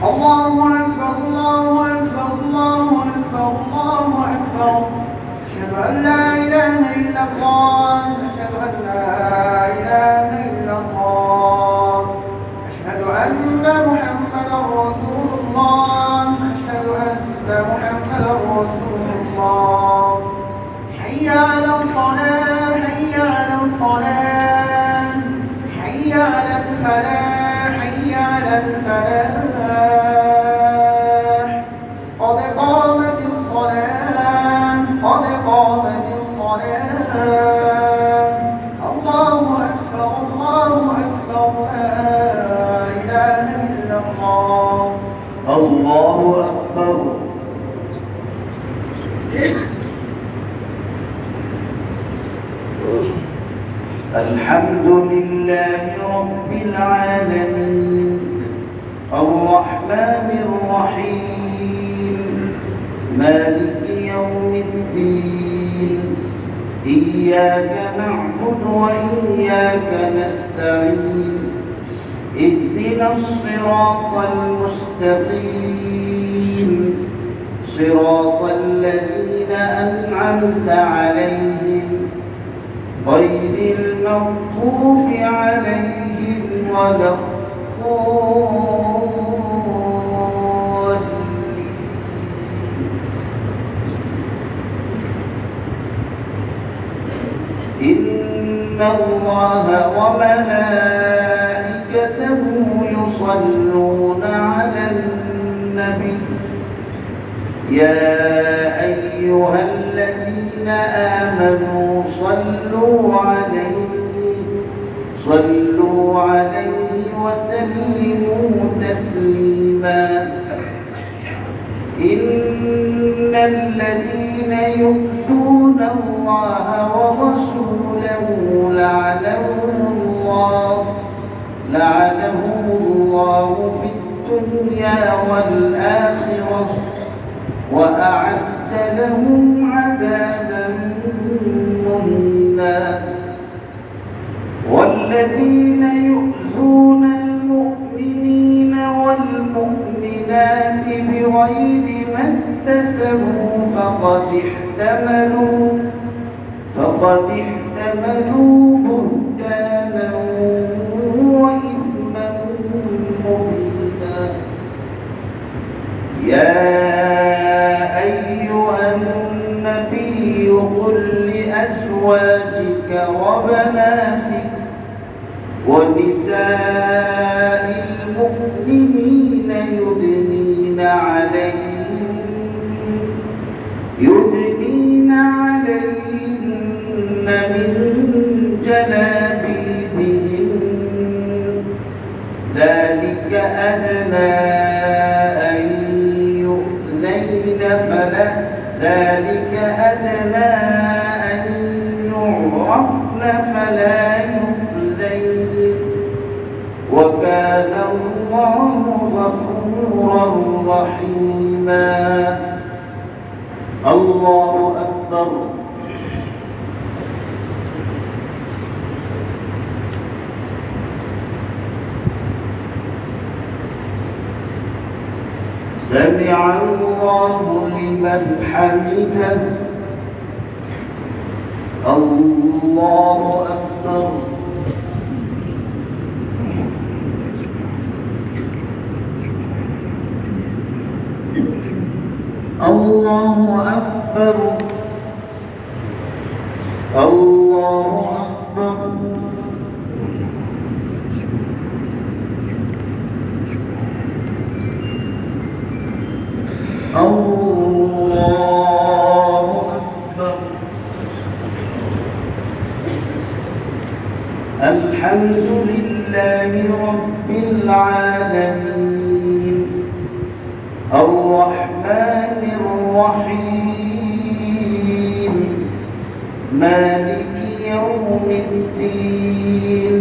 الله أكبر الله أكبر الله أكبر الله أكبر. أشهد أن لا إله إلا الله أشهد أن لا إله إلا الله. أشهد أن محمدا رسول الله أشهد أن محمدا رسول الله. حي على الصلاة حي على الصلاة حي على الفلاح حي على الفلاح. قد قامت الصلاة قد قامت الصلاة. الله أكبر الله أكبر لا إله إلا الله. الله أكبر. الحمد لله رب العالمين الرحمن الرحيم مالك يوم الدين. إياك نعبد وإياك نستعين. اهدنا الصراط المستقيم صراط الذين أنعمت عليهم غير المغضوب عليهم ولا الضالين. إن الله وملائكته يصلون على النبي يا أيها الذين آمنوا صلوا عليه وسلموا تسليما. إن الذين يؤذون الله ورسوله لعنهم الله في الدنيا والآخرة وأعد لهم عذابا مهينا. والذين يؤذون المؤمنين والمؤمنات بغير ما اكتسبوا فقد احتملوا بهتانا وإثما مبينا. يا أيها النبي قل لأزواجك وبناتك ونساء المؤمنين يدنين عليهن من جلابيبهن ذلك أدنى أن يعرفن فلا يؤذين وكان الله غفورا رحيما. الله أكبر. سمع الله لمن حمده. الله أكبر. الله أكبر. الله أكبر. الله أكبر. الحمد لله رب العالمين الرحمن الرحيم مالك يوم الدين.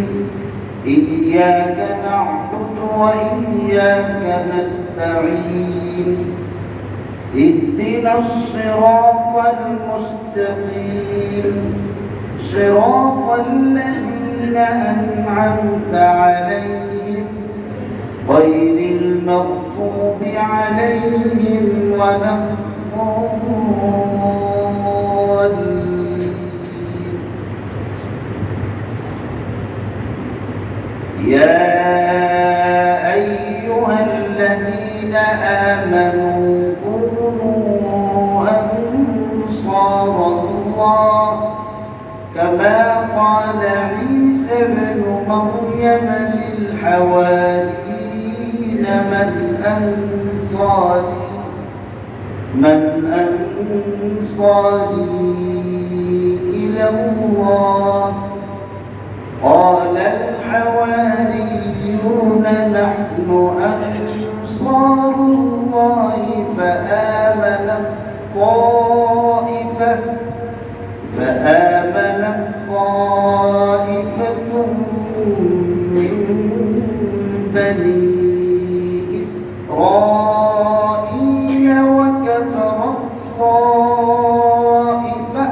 إياك نعبد وإياك نستعين. اهدنا الصراط المستقيم صراط الذين أنعمت عليهم غير المغضوب عليهم ولا الضالين. يا أيها الذين آمنوا كونوا أنصار الله كما قال عيسى ابن مريم للحواريين من أنصاري إلى الله قال الحواريون نحن أنصار الله فآمنت طائفة من بني إسرائيل وكفرت طائفة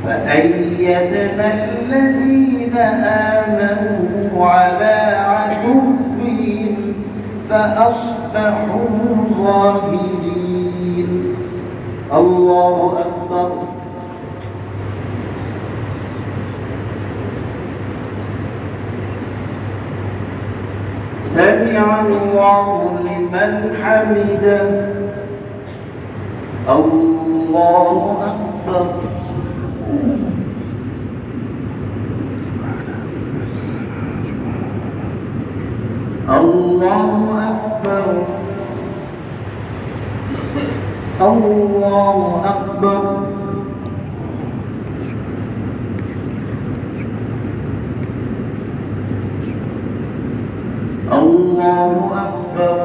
فأيدنا الذين آمنوا على عدوهم فأصبحوا ظاهرين. الله أكبر. سمع الله لمن حمده. الله أكبر. الله أكبر. الله أكبر. الله أكبر.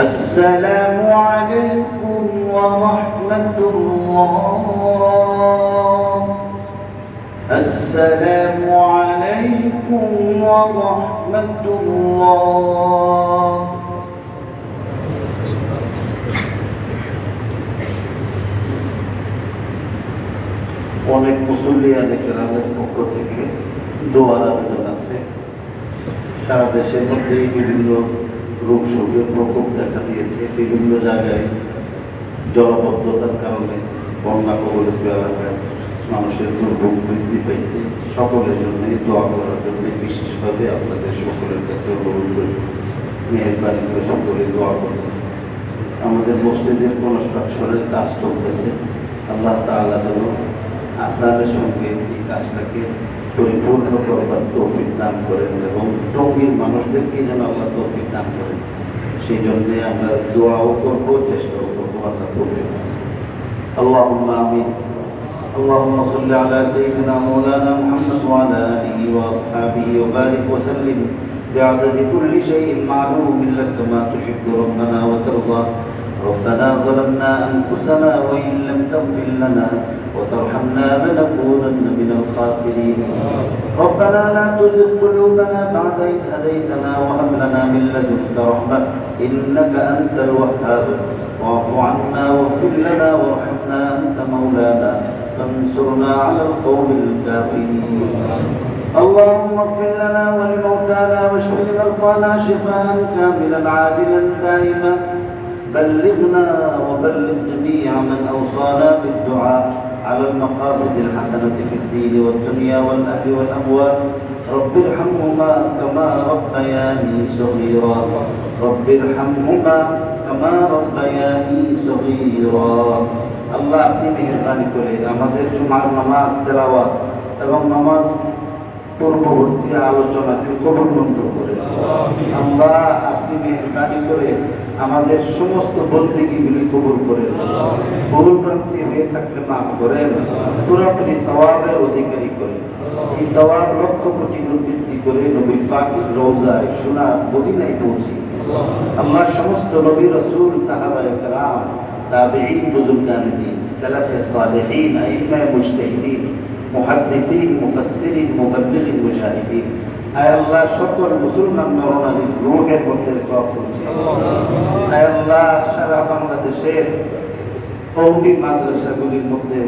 السلام عليكم ورحمة الله. السلام عليكم ورحمة الله. অনেক মুসল্লিয়ানে কেরামের পক্ষ থেকে দোয়ার আবেদন আছে। সারা দেশের মধ্যেই বিভিন্ন রোগ শোকের প্রকোপ দেখা দিয়েছে। বিভিন্ন জায়গায় জলাবদ্ধতার কারণে বন্যা কবলিত এলাকায় মানুষের দুর্ভোগ বৃদ্ধি পাইছে। সকলের জন্য দোয়া করার জন্য বিশেষভাবে আপনাদের সকলের কাছে অনুরোধ করি, মেহরবানি করে সকলে দোয়া করুন। আমাদের মসজিদের কনস্ট্রাকশনের কাজ চলতেছে। আল্লাহ তাআলা যেন আসানের সঙ্গে এই কাজটাকে পরিপূর্ণ করবার তৌফিক দান করেন এবং টঙ্গীর মানুষদেরকে যেন আল্লাহ তৌফিক দান করেন। সেই জন্যে আমরা দোয়াও করবো, চেষ্টাও করবো। আল্লাহ তৌফিক। আল্লাহুম্মা আমিন। اللهم صل على سيدنا مولانا محمد وعلى آله وأصحابه وبارك وسلم بعدد كل شيء معلوم لك ما تحب ربنا وترضى. ربنا ظلمنا أنفسنا وإن لم تغفر لنا وترحمنا لنكونن من الخاسرين. ربنا لا تزغ قلوبنا بعد إذ هديتنا وهب لنا من لدنك رحمة إنك أنت الوهاب. واعف عنا واغفر لنا وارحمنا أنت مولانا فانصرنا على القوم الكافرين. اللهم اغفر لنا ولموتانا واشف لمرضانا شفاء كاملا عاجلا دائما. بلغنا وبلغ جميع من أوصانا بالدعاء على المقاصد الحسنة في الدين والدنيا والأهل والأموال. رب ارحمهما كما ربياني صغيرا. رب ارحمهما كما ربياني صغيرا. আল্লাহ আপনি মেহেরবানি করে আমাদের জুমার নামাজ তেলাওয়াত এবং নামাজ পূর্ববর্তী আলোচনাকে কবুল মঞ্জুর করে। আল্লাহ আপনি মেহরবানি করে আমাদের সমস্ত বন্দেগীগুলি কবুল করেন। ভুল ভ্রান্তি হয়ে থাকলে মাফ করেন, পুরোপুরি সওয়াবের অধিকারী করেন। এই সওয়াব লক্ষ কোটি গুণ বৃদ্ধি করে নবী পাকের রওজায় সোনার মদিনায় পৌঁছি। আল্লাহ সমস্ত নবী রাসূল সাহাবায়ে কেরাম তাবেঈন বুজুর্গানে দ্বীন সালাফে সালেহিন আইম্মায়ে মুজতাহিদিন মুহাদ্দিসিন মুফাসসিরিন মুবাল্লিগিন মুজাহিদিন আয় আল্লাহ সকল মুসলমান নরনারীর রূহের মধ্যে সওয়াব করছি। আয় আল্লাহ সারা বাংলাদেশের কওমি মাদ্রাসাগুলির মধ্যে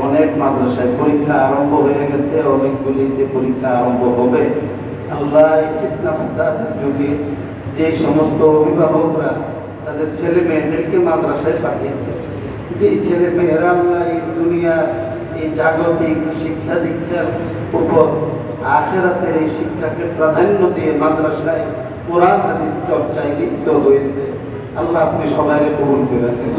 অনেক মাদ্রাসায় পরীক্ষা আরম্ভ হয়ে গেছে, অনেকগুলিতে পরীক্ষা আরম্ভ হবে। আল্লাহ এই ফিতনা ফাসাদের যুগে যে সমস্ত অভিভাবকরা তাদের ছেলে মেয়েদেরকে মাদ্রাসায় পাঠিয়েছে, যে ছেলে মেয়েরা আল্লাহ এই দুনিয়ার এই জাগতিক শিক্ষা দীক্ষার উপর আখিরাতের এই শিক্ষাকে প্রাধান্য দিয়ে মাদ্রাসায় কোরআন হাদিস চর্চায় লিপ্ত হয়েছে, আল্লাহ আপনি সবাইকে কবুল করে দেন।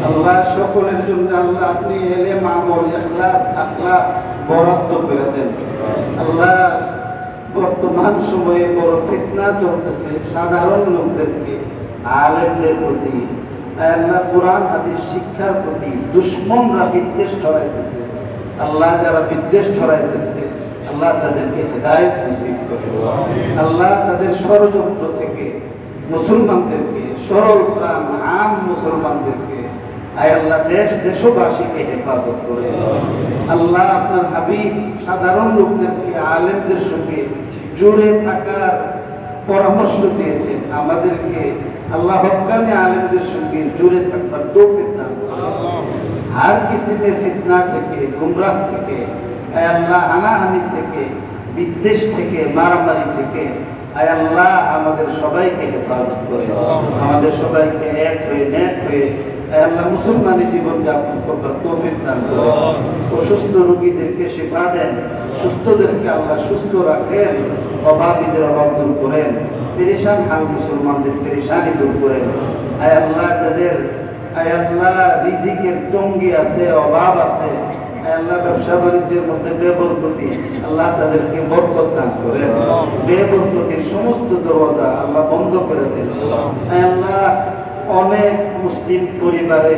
আল্লাহ সকলের জন্য আল্লাহ আপনি ইলম আমল ইখলাস আখলাক বরাদ্দ করে দেন। আল্লাহ বর্তমান সময়ে বড় ফিতনা চলতেছে সাধারণ লোকদেরকে, আলেমদের প্রতি, আল্লাহ কোরআন হাদিস শিক্ষার প্রতি দুশমনরা বিদ্বেষ ছড়াইতেছে। আল্লাহ যারা বিদ্বেষ ছড়াইতেছে আল্লাহ তাদেরকে হেদায়েত নসিব করে। আল্লাহ তাদের ষড়যন্ত্র থেকে মুসলমানদেরকে, সরল প্রাণ আম মুসলমানদেরকে, আয় আল্লাহ দেশবাসীকে হেফাজত করে। আল্লাহ আপনার হাবিব সাধারণ লোকদেরকে আলেমদের সঙ্গে জুড়ে থাকার পরামর্শ দিয়েছেন, আমাদেরকে আল্লাহ হক্কানি আলেমদের সঙ্গে জুড়ে থাকবার তৌফিক দান করুন। আর কিসিমে ফিতনা থেকে, গুমরাহ থেকে, আয় আল্লাহ হানাহানি থেকে, বিদ্বেষ থেকে, মারামারি থেকে আয় আল্লাহ আমাদের সবাইকে হেফাজত করে, আমাদের সবাইকে এক হয়ে নেক হয়ে আয় আল্লাহ মুসলমানি জীবন যাপন করবার তৌফিক দান করে। অসুস্থ রোগীদেরকে শিফা দেন, সুস্থদেরকে আল্লাহ সুস্থ রাখেন, অভাবীদের অভাব দূর করেন, পেরেশান হাল মুসলমানদের পেরেশানি দূর করেন। আয় আল্লাহ যাদের আয় আল্লাহ রিজিকের তঙ্গি আছে, অভাব আছে, আয় আল্লাহ ব্যবসা বাণিজ্যের মধ্যে বেবরকতি, আল্লাহ তাদেরকে বরকত দান করেন। বেবরকতির সমস্ত দরওয়াজা আল্লাহ বন্ধ করে দেন। আয় আল্লাহ অনেক মুসলিম পরিবারে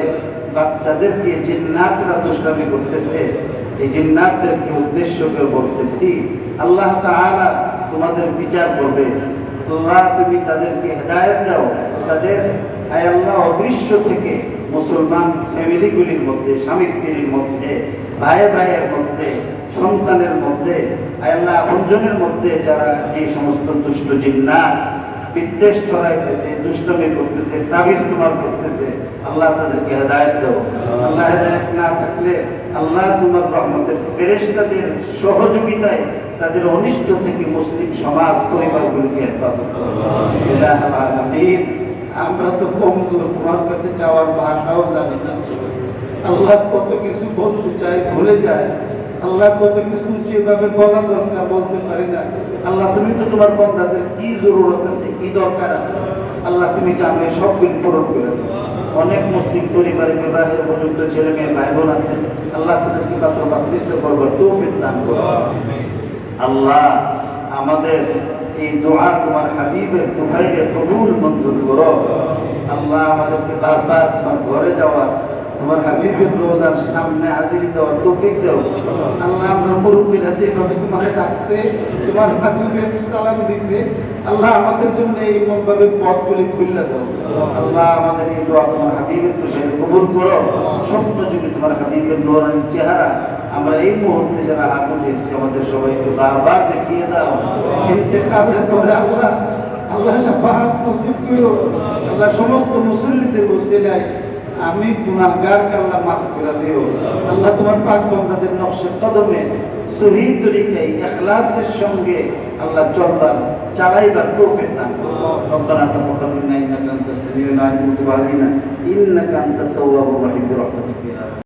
বাচ্চাদেরকে জিন্নাতরা দুষ্টামি করতেছে, এই জিন্নাতদেরকে উদ্দেশ্য করে বলতেছি আল্লাহ তাআলা তোমাদের বিচার করবে। আল্লাহ তুমি তাদেরকে হেদায়েত দাও, তাদের আয় আল্লাহ অদৃশ্য থেকে মুসলমান ফ্যামিলিগুলির মধ্যে, স্বামী স্ত্রীর মধ্যে, ভাই ভাইয়ের মধ্যে, সন্তানের মধ্যে, আয় আল্লাহ আপনজনের মধ্যে যারা যে সমস্ত দুষ্ট জিন্নাত বিদ্বেষ ছড়াইতেছে, দুষ্টমি করতেছে, তাবিজ তোমার করতেছে, আল্লাহ তাদেরকে হেদায়েত দাও। আল্লাহ হেদায়েত না থাকলে আল্লাহ তোমার রহমতের ফেরেশতাদের সহযোগিতায় তাদের অনিষ্ট থেকে মুসলিম সমাজ পরিবারগুলিকে হেফাজত করো। ইলাহুল আলামিন, আমরা তো কমজোর, তোমার কাছে চাওয়ার ভাষাও জানি না। আল্লাহ কত কিছু বলতে চাই ভুলে যায়, আল্লাহ কত কিছু যেভাবে বলা দরকার বলতে পারি না। আল্লাহ তুমি তো তোমার বান্দাদের কি জরুরত আছে, কি দরকার আছে, আল্লাহ তুমি জানো, সবগুলি পূরণ করে দাও। অনেক মুসলিম পরিবারে বিবাহের উপযুক্ত ছেলে মেয়ে ভাই বোন আছেন, আল্লাহ তাদেরকে পাত্র পাত্রিস্ত করবার তৌফিক দান করো। আল্লাহ আমাদের এই দোয়া তোমার হাবিবের তুফাইলে কবুল মঞ্জুর করো। আল্লাহ আমাদেরকে বারবার তোমার ঘরে যাওয়ার, তোমার হাবিবের রোজার সামনে হাজিরি দেওয়ার তৌফিক দাও। আল্লাহ আমরা মুরব্বীরা যেভাবে তোমার ডাকছে, তোমার হাবিবের সালাম দিছে, আল্লাহ আমাদের জন্য এই মনভাবে পথগুলি খুলে দাও। আল্লাহ আমাদের এই দোয়া তোমার হাবিবের তুফাইলে কবুল করো। স্বপ্ন যুগে তোমার হাবিবের নূরানী চেহারা আমরা এই মুহূর্তে যারা হাত উঠেছি আমাদের সবাইকে বারবার দেখিয়ে দাও। ইন্তেকালের পরে আল্লাহ আল্লাহ শাফাআত নসিব করো। আল্লাহ সমস্ত মুসল্লিদের ওসিলায় আমি গুনাহগার আল্লাহ মাফ করে দিও। আল্লাহ তোমার পাক বান্দাদের নকশে কদমে সহি তরিকায় ইখলাসের সঙ্গে আল্লাহ চলবার চালাইবার তৌফিক দান করো। রব্বানা তাকাব্বাল মিন্না ইন্নাকা আনতাস সামিউল আলিম ওয়া তুব আলাইনা ইন্নাকা আনতাত তাওয়াবুর রহিম।